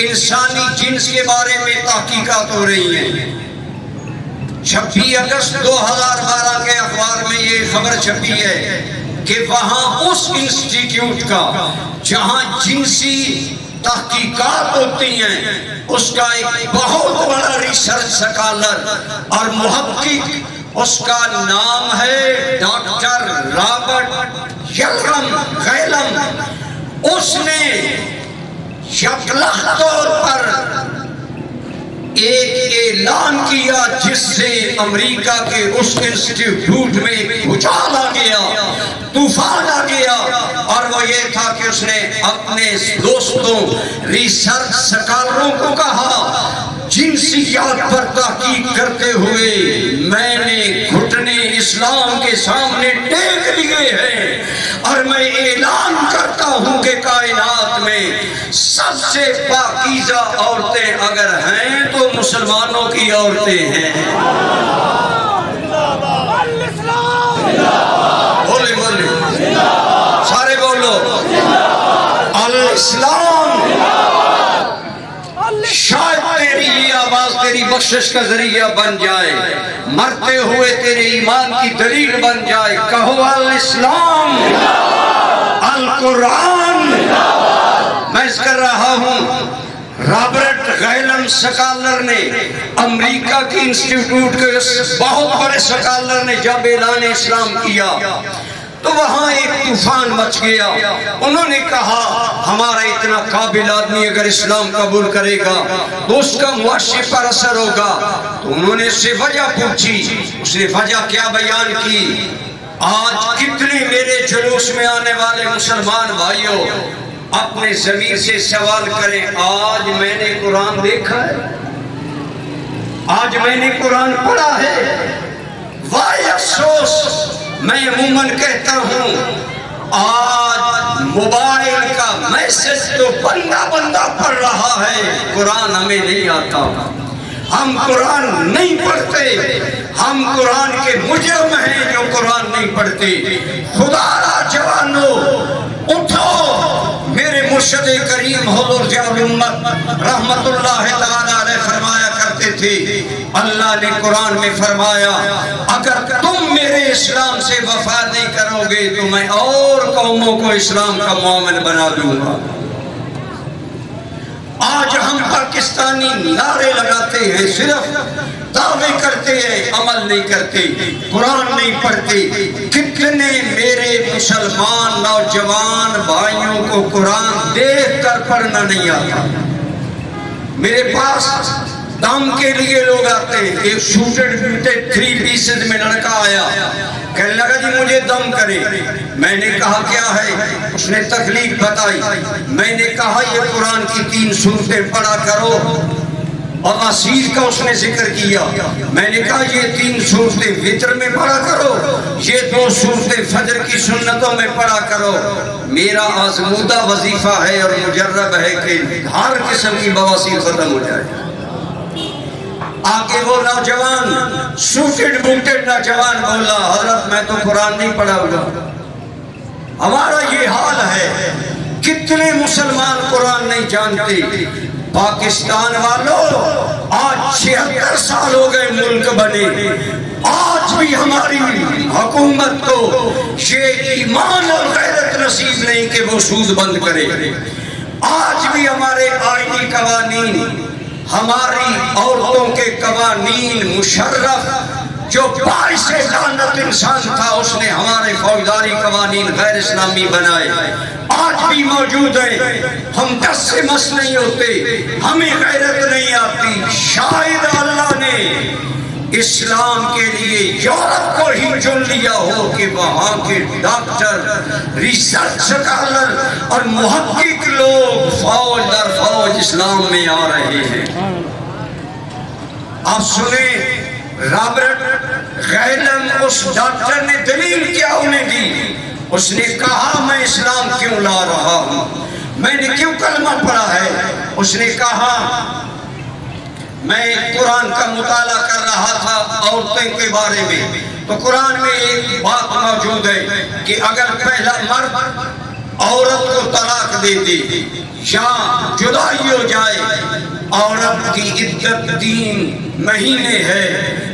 Speaker 9: انسانی جنس کے بارے میں تحقیقات ہو رہی ہیں۔ 26 اگست 2012 کے اخبار میں یہ خبر چھپی ہے کہ وہاں اس انسٹیٹیوٹ کا جہاں جنسی تحقیقات ہوتی ہیں، اس کا ایک بہت بڑا ریسرچ سکالر اور محقق، اس کا نام ہے ڈاکٹر رابرٹ یلغم غیلم۔ اس نے یکلخ طور پر ایک اعلان کیا جس سے امریکہ کے اس انسٹیٹیوٹ میں بھوچال آ گیا، طوفان آ گیا، اور وہ یہ تھا کہ اس نے اپنے دوستوں ریسرچ سکالروں کو کہا جنسیات پر تحقیق کرتے ہوئے میں نے گھٹنے اسلام کے سامنے ٹیک لیے ہیں، اور میں اعلان کرتا ہوں کہ کائنات میں سب سے پاکیزہ عورتیں اگر ہیں تو مسلمانوں کی عورتیں ہیں۔ بولے بولے سارے بولو الاسلام۔ شاید تیری یہ آواز تیری بخشش کا ذریعہ بن جائے، مرتے ہوئے تیرے ایمان کی دلیل بن جائے۔ کہو الاسلام، القرآن۔ میں اس کر رہا ہوں رابرٹ غیلم سکالر نے، امریکہ کی انسٹیٹیوٹ کے بہت بڑے سکالر نے جب اعلان اسلام کیا تو وہاں ایک طوفان مچ گیا۔ انہوں نے کہا ہمارا اتنا قابل آدمی اگر اسلام قبول کرے گا تو اس کا معاشرے پر اثر ہوگا۔ تو انہوں نے اس سے وجہ پوچھی، اس نے وجہ کیا بیان کی؟ آج کتنے میرے جلوس میں آنے والے مسلمان بھائیوں اپنے ضمیر سے سوال کریں، آج میں نے قرآن دیکھا ہے؟ آج میں نے قرآن پڑھا ہے؟ وائے افسوس، میں عموماً کہتا ہوں آج موبائل کا میسج تو بندہ پڑھ رہا ہے، قرآن ہمیں نہیں آتا، ہم قرآن نہیں پڑھتے، ہم قرآن کے مجرم ہیں جو قرآن نہیں پڑھتے۔ خدا را جوانو اٹھو، میرے مرشد کریم حضور ضیاء الامت رحمت اللہ تعالیٰ علیہ فرمایا کرتے تھے، اللہ نے قرآن میں فرمایا اگر تم میرے اسلام سے وفا نہیں کرو گے تو میں اور قوموں کو اسلام کا معاون بنا دوں گا۔ آج ہم پاکستانی نعرے لگاتے ہیں، صرف دعوے کرتے ہیں، عمل نہیں کرتے، قرآن نہیں پڑھتے۔ کتنے میرے مسلمان نوجوان بھائیوں کو قرآن دیکھ کر پڑھنا نہیں آتا۔ میرے پاس دم کے لیے لوگ آتے ہیں، ایک شوٹڈ 3 پیسز میں لڑکا آیا، کہنے لگا جی مجھے دم کرے، میں نے کہا کیا ہے؟ اس نے تکلیف بتائی، میں نے کہا یہ قرآن کی 3 سورتیں پڑھا کرو، اور عصیر کا اس نے ذکر کیا، میں نے کہا یہ 3 سورتیں وتر میں پڑھا کرو، یہ 2 سورتیں فجر کی سنتوں میں پڑھا کرو۔ میرا آزمودہ وظیفہ ہے اور مجرب ہے کہ ہر قسم کی بواسیر ختم ہو جائے۔ آگے وہ نوجوان سوٹڈ بوٹڈ نوجوان بولا حضرت میں تو قرآن نہیں پڑھا ہوگا۔ ہمارا یہ حال ہے، کتنے مسلمان قرآن نہیں جانتے۔ پاکستان والوں آج 76 سال ہو گئے ملک بنے، آج بھی ہماری حکومت کو یہ ایمان اور غیرت نصیب نہیں کہ وہ سود بند کرے۔ آج بھی ہمارے آئینی قوانین، ہماری عورتوں کے قوانین، مشرف جو باعث لعنت انسان تھا اس نے ہمارے فوجداری قوانین غیر اسلامی بنائے، آج بھی موجود ہیں۔ ہم 10 سے مس نہیں ہوتے، ہمیں غیرت نہیں آتی۔ شاید اللہ نے اسلام کے لیے یورپ کو ہی چن لیا ہو کہ وہاں کے ڈاکٹر، ریسرچ سکالر اور محقق لوگ فوج در فوج اسلام میں آ رہے ہیں۔ آپ سنیں رابرٹ غیلم اس ڈاکٹر نے دلیل کیا انہیں دی، اس نے کہا میں اسلام کیوں لا رہا ہوں، میں نے کیوں کلمہ پڑھا ہے؟ اس نے کہا میں قرآن کا مطالعہ کر رہا تھا عورتوں کے بارے میں، تو قرآن میں ایک بات موجود ہے کہ اگر پہلا مرد عورت کو طلاق دے دے یا جدائی ہو جائے، عورت کی عدت 3 مہینے ہے،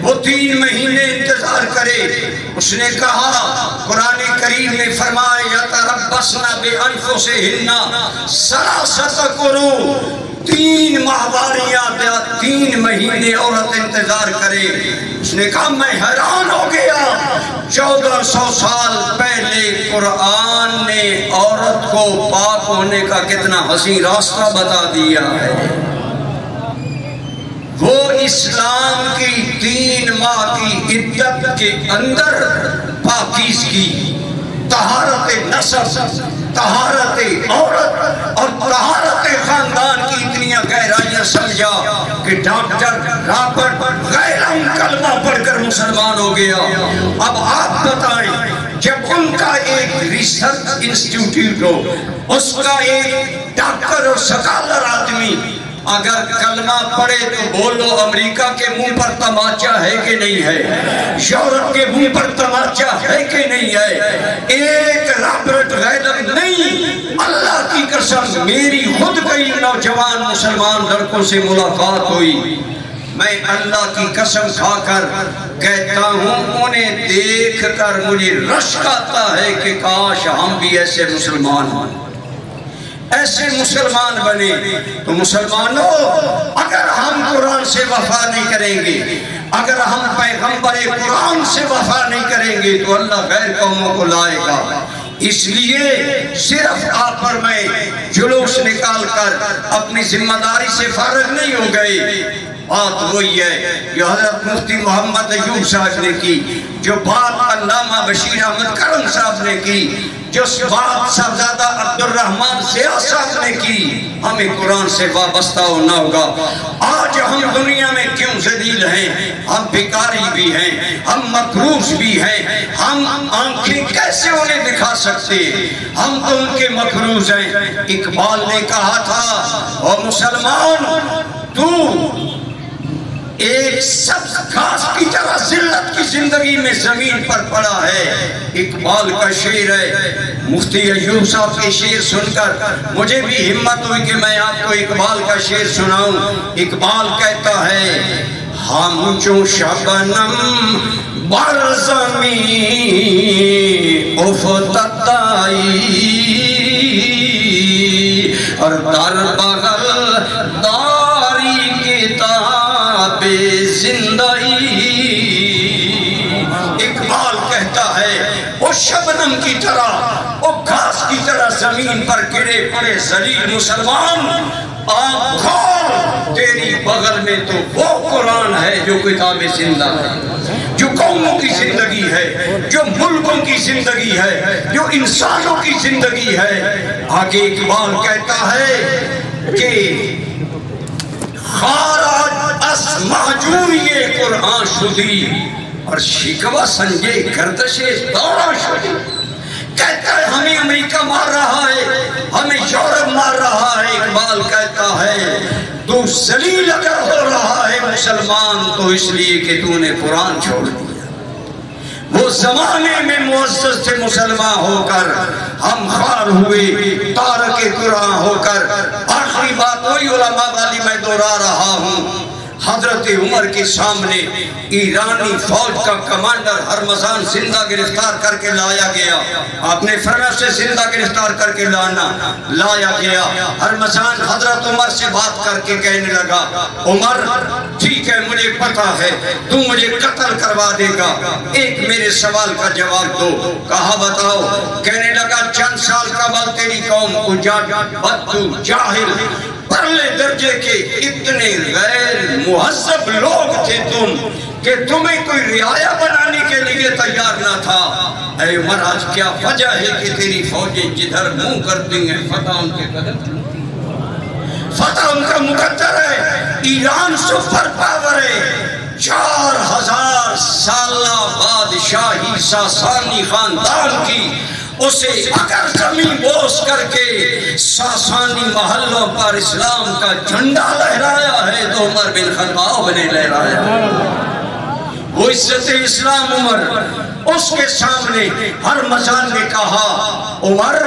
Speaker 9: وہ 3 مہینے انتظار کرے۔ اس نے کہا قرآن کریم نے فرمایا یتربصن بانفسہن 3 قروء، 3 ماہواریاں 3 مہینے عورت انتظار کرے۔ اس نے کہا میں حیران ہو گیا، 1400 سال پہلے قرآن نے عورت کو پاک ہونے کا کتنا حسین راستہ بتا دیا ہے۔ وہ اسلام کی 3 ماہ کی عدت کے اندر پاکیزگی، طہارت نسب، طہارت عورت اور طہارت خاندان کی اتنی گہرائیاں سمجھا کہ ڈاکٹر رابرٹ غیلم کلمہ پڑھ کر مسلمان ہو گیا۔ اب آپ بتائیں جب ان کا ایک ریسرچ انسٹیٹیوٹ ہو، اس کا ایک ڈاکٹر اور سکالر آدمی اگر کلمہ پڑھے تو بولو امریکہ کے منہ پر تماچا ہے کہ نہیں ہے، یورپ کے منہ پر تماچا ہے کہ نہیں ہے۔ ایک رابرٹ غیلم نہیں، اللہ کی قسم میری خود کئی نوجوان مسلمان لڑکوں سے ملاقات ہوئی، میں اللہ کی قسم کھا کر کہتا ہوں انہیں دیکھ کر مجھے رشک آتا ہے کہ کاش ہم بھی ایسے مسلمان ہوں، ایسے مسلمان بنے۔ تو مسلمانوں اگر ہم قرآن سے وفا نہیں کریں گے، اگر ہم پیغمبر قرآن سے وفا نہیں کریں گے تو اللہ غیر قوموں کو لائے گا۔ اس لیے صرف آپ پر میں جلوس نکال کر اپنی ذمہ داری سے فارغ نہیں ہو گئے، بات وہی ہے جو حضرت مفتی محمد ایوب صاحب نے کی، جو بات علامہ بشیر احمد کرم صاحب نے کی، جو بات صاحبزادہ عبدالرحمن ضیاء صاحب نے کی، ہمیں قرآن سے وابستہ ہونا ہوگا۔ آج ہم دنیا میں کیوں ذلیل ہیں؟ ہم بھکاری بھی ہیں، ہم مقروض بھی ہیں، ہم آنکھیں کیسے انہیں دکھا سکتے ہیں؟ ہم تو ان کے مقروض ہیں۔ اقبال نے کہا تھا اور مسلمان تو ایک سبز گھاس کی طرح ذلت کی زندگی میں زمین پر پڑا ہے۔ اقبال کا شعر ہے۔ مفتی ایوب صاحب کے شعر سن کر مجھے بھی ہمت ہوئی کہ میں آپ کو اقبال کا شعر سناؤں۔ اقبال کہتا ہے ہم جو شبنم بر زمین افتدائی اور در بغل داری کتاب زندگی۔ اقبال کہتا ہے وہ شبنم کی طرح، وہ گھاس کی طرح زمین پر گرے پڑے ذلیل مسلمان، آنکھ کھول، تیری بغل میں تو وہ قرآن ہے جو کتاب زندہ ہے، جو قوموں کی زندگی ہے، جو ملکوں کی زندگی ہے، جو انسانوں کی زندگی ہے۔ آگے اقبال کہتا ہے کہ خارج از محجوری قرآن شدی اور شکوہ سنجے گردش دورہ شدی۔ کہتا ہے ہمیں امریکہ مار رہا ہے، ہمیں یورپ مار رہا ہے۔ اقبال کہتا ہے تو ذلیل اگر ہو رہا ہے مسلمان تو اس لیے کہ تو نے قرآن چھوڑ دیا۔ وہ زمانے میں معزز تھے مسلمان ہو کر، ہم خار ہوئے تارک قرآن ہو کر۔ آخری بات وہی علماء والی میں دہرا رہا ہوں۔ حضرت عمر کے سامنے ایرانی فوج کا کمانڈر ہرمزان زندہ گرفتار کر کے لایا گیا۔ آپ نے فرمایا سے زندہ گرفتار کر کے لایا گیا۔ ہرمزان حضرت عمر سے بات کر کے کہنے لگا عمر ٹھیک ہے مجھے پتا ہے تو مجھے قتل کروا دے گا، ایک میرے سوال کا جواب دو۔ کہا بتاؤ۔ کہنے لگا چند سال قبل تیری قوم کو بدو جاہل پرلے درجے کے اتنے غیر مہذب لوگ تھے تم کہ تمہیں کوئی رعایا بنانے کے لیے تیار نہ تھا۔ اے عمر آج کیا وجہ ہے کہ تیری فوجیں جدھر منہ کرتی ہیں فتح ان کے قدر، فتح ان کا مقدر ہے۔ ایران سپر پاور ہے، 4000 سالہ بادشاہی ساسانی خاندان کی، اسے اگر زمین بوس کر کے ساسانی محلوں پر اسلام کا جھنڈا لہرایا ہے تو عمر بن خطاب نے لہرایا۔ وہ عزت اسلام عمر، اس کے سامنے ہرمزان نے کہا عمر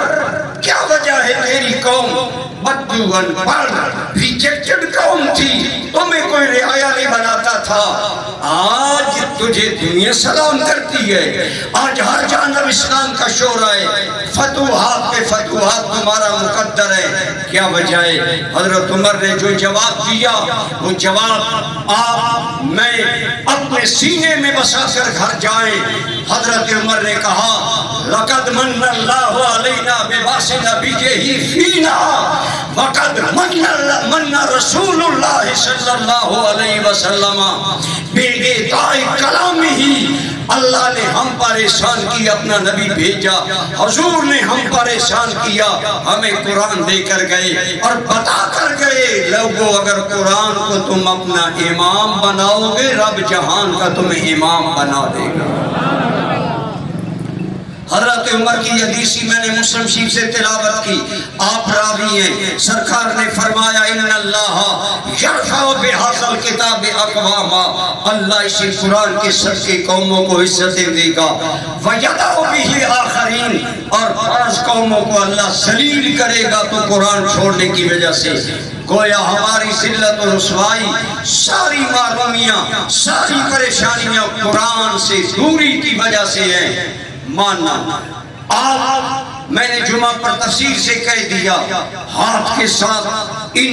Speaker 9: کیا وجہ ہے تیری قوم بدو انپڑھ ریجیکٹڈ قوم تھی، تمہیں کوئی رعایا نہیں بناتا تھا، آج تجھے دنیا سلام کرتی ہے، آج ہر جانب اسلام کا شور ہے، فتوحات پہ فتوحات تمہارا مقدر ہے، کیا وجہ ہے؟ حضرت عمر نے جو جواب دیا وہ جواب آپ میں اپنے سینے میں بسا کر گھر جائیں۔ حضرت عمر نے کہا لقد من اللہ علینا ببعث نبیہ فینا وقد من رسول اللہ صلی اللہ علیہ وسلم بإعطاء کلامہ، اللہ نے ہم پر احسان کی اپنا نبی بھیجا، حضور نے ہم پر احسان کیا، ہمیں قرآن دے کر گئے اور بتا کر گئے لوگوں اگر قرآن کو تم اپنا امام بناؤ گے رب جہان کا تمہیں امام بنا دے گا۔ حضرت عمر کی حدیثی میں نے مسلم شریف سے تلاوت کی، آپ راوی ہیں، سرکار نے فرمایا ان اللہ یرفع بہذا الکتاب اقواما، اللہ اسی قرآن کے صدقے قوموں کو عزتیں دے گا، وَيَدَعُ بِهِ آخرین، اور بعض قوموں کو اللہ ذلیل کرے گا تو قرآن چھوڑنے کی وجہ سے۔ گویا ہماری ذلت و رسوائی، ساری معلومیاں، ساری پریشانیاں قرآن سے دوری کی وجہ سے ہیں۔ ماننا آپ میں نے جمعہ پر تفسیر سے کہہ دیا، ہاتھ کے ساتھ ان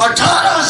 Speaker 9: 18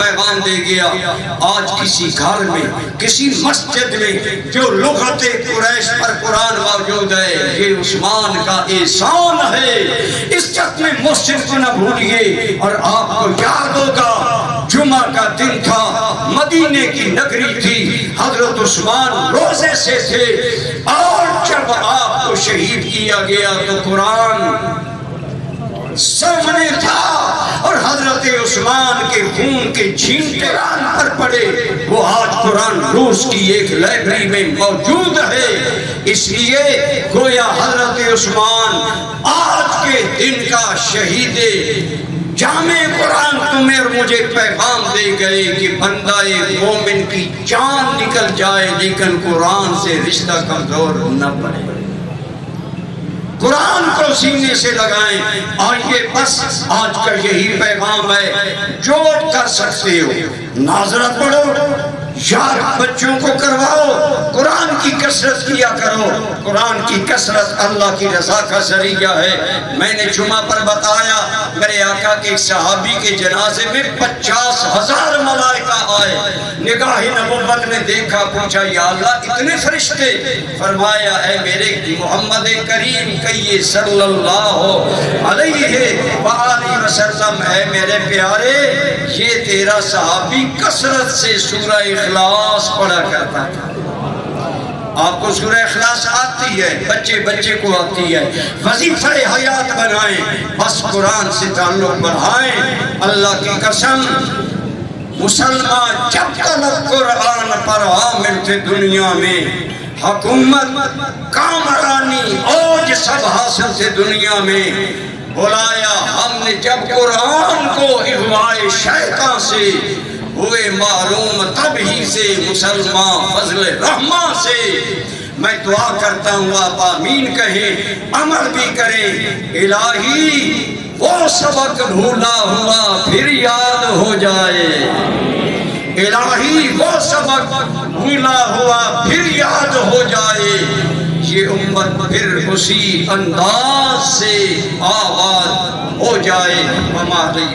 Speaker 9: پیغام دے گیا. آج کسی گھر میں کسی مسجد میں جو لغت قریش پر قرآن موجود ہے یہ عثمان کا احسان ہے. اس چک میں محسن کو نہ بھولیے. اور آپ کو یاد ہوگا جمعہ کا دن تھا, مدینے کی نگری تھی, حضرت عثمان روزے سے تھے, اور جب آپ کو شہید کیا گیا تو قرآن سامنے تھا اور حضرت عثمان کے خون کے چھینٹے پر پڑے. وہ آج قرآن روس کی ایک لائبریری میں موجود ہے. اس لیے گویا حضرت عثمان آج کے دن کا شہید جامع قرآن تمہیں اور مجھے پیغام دے گئے کہ بندہ مومن کی جان نکل جائے لیکن قرآن سے رشتہ کمزور نہ پڑے. قرآن کو سینے سے لگائیں. آئیے بس آج کا یہی پیغام ہے. جو کر سکتے ہو ناظرہ پڑھو, یار بچوں کو کرواؤ, قرآن کی کثرت کیا کرو. قرآن کی کثرت اللہ کی رضا کا ذریعہ ہے. میں نے جمعہ پر بتایا میرے آقا کے ایک صحابی کے جنازے میں 50,000 ملائکہ آئے. نگاہ نبوت نے دیکھا, پوچھا یا اللہ اتنے فرشتے؟ فرمایا اے میرے محمد کریم کہیے صلی اللہ علیہ وآلہ وسلم, اے میرے پیارے یہ تیرا صحابی کثرت سے سورہ اخلاص پڑھا کرتا تھا. آپ کو سورہ اخلاص آتی ہے, بچے بچے کو آتی ہے. وظیفہ حیات بنائیں, بس قرآن سے تعلق بڑھائیں. اللہ کی قسم مسلمان جب تک قرآن پر عامل تھے دنیا میں, حکومت کامرانی اوج سب حاصل تھے دنیا میں. بلایا ہم نے جب قرآن کو اغوائے شیطان سے ہوئے معلوم تب ہی سے مسلمان فضل رحمہ سے. میں دعا کرتا ہوں آپ آمین کہیں, عمل بھی کریں. الہی وہ سبق بھولا ہوا پھر یاد ہو جائے. الہی وہ سبق بھولا ہوا پھر یاد ہو جائے. یہ امت پھر اسی انداز سے آباد ہو جائے. ہماری